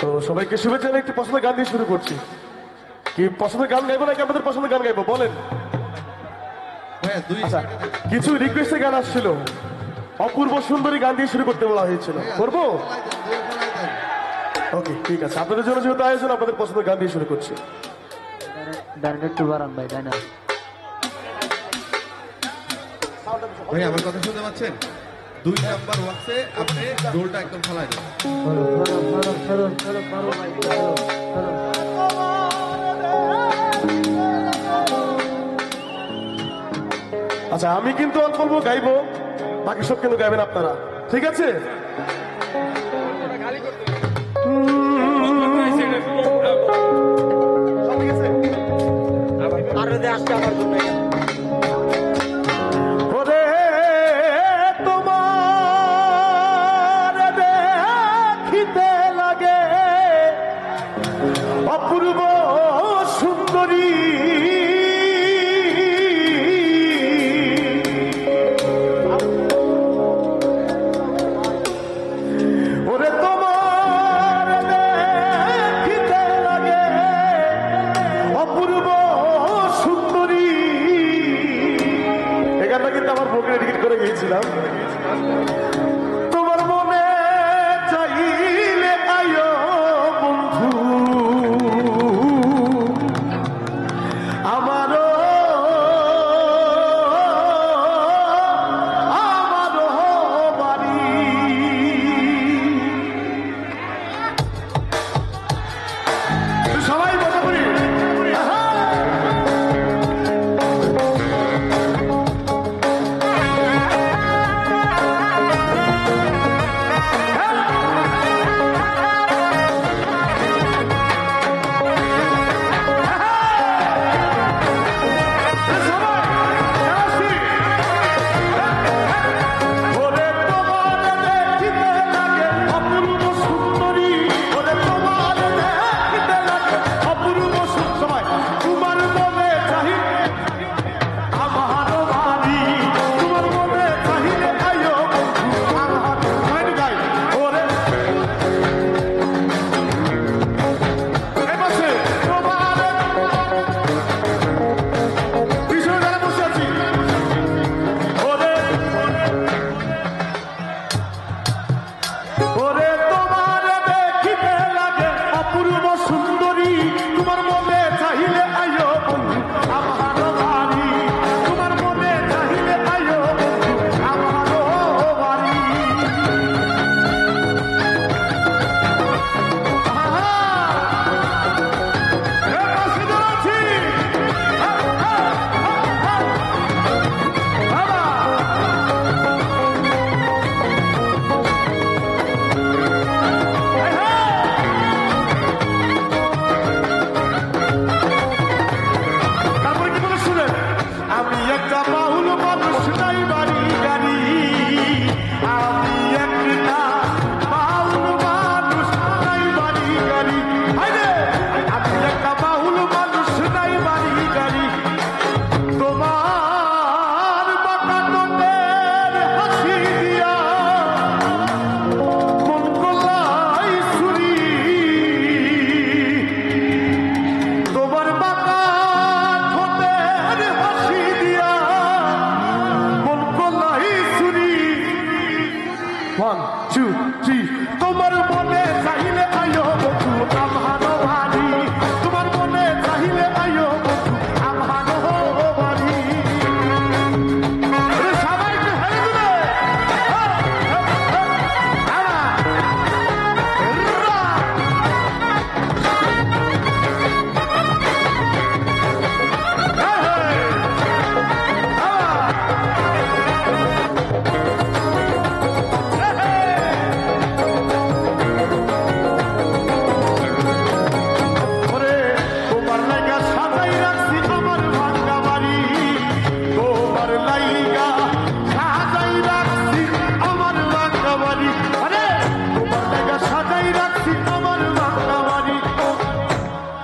তো সবাইকে শুভেচ্ছা জানিয়ে একটি পছন্দের গান দিয়ে শুরু করছি। কি পছন্দের গান গাইবো নাকি আপনাদের পছন্দের গান গাইবো বলেন? আচ্ছা, কিছু রিকোয়েস্টের গান আসছিল, অপূর্ব সুন্দরী গান দিয়ে শুরু করতে বলা হয়েছিল, করবো? ওকে, ঠিক আছে। আপনাদের জন্য যেহেতু আয়োজন, আপনাদের পছন্দের গান দিয়ে শুরু করছি। ভাই আমার কথা শুনতে পাচ্ছেন? 2 নাম্বার ওয়াক্সে আপনি রোলটা একদম ফেলাই দেন। আচ্ছা, আমি কিন্তু অল্প অল্প গাইবো, বাকি সব কিন্তু গাইবেন আপনারা, ঠিক আছে? তোমার দেখিতে লাগে অপূর্ব সুন্দরী, ওরে তোমার দেখিতে লাগে অপূর্ব সুন্দরী। এই গানটা কিন্তু আমার বুকে টিকিট করে গিয়েছিলাম। তোমার মনে চাইলে আয়ো বন্ধু, আমারও বাড়ি। সবাই মজা করি।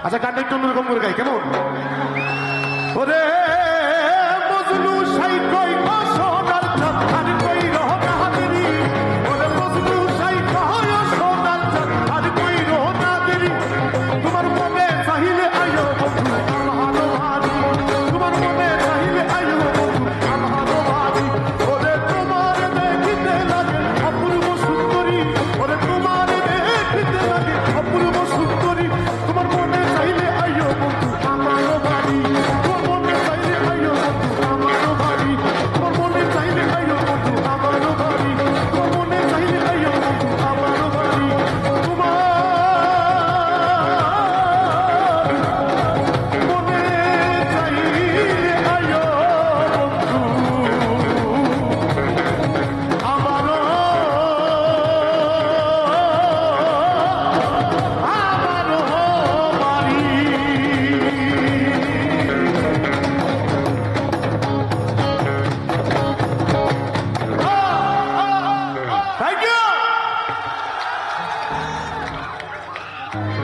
আচ্ছা, গানটা একটু অন্যরকম করে গাই, কেমন? ওরে মজনু সাই কই সোনার চাঁদ আর কই রহনা হাতেরি, ওরে মজনু সাই কই সোনার চাঁদ আর কই রহনা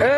এ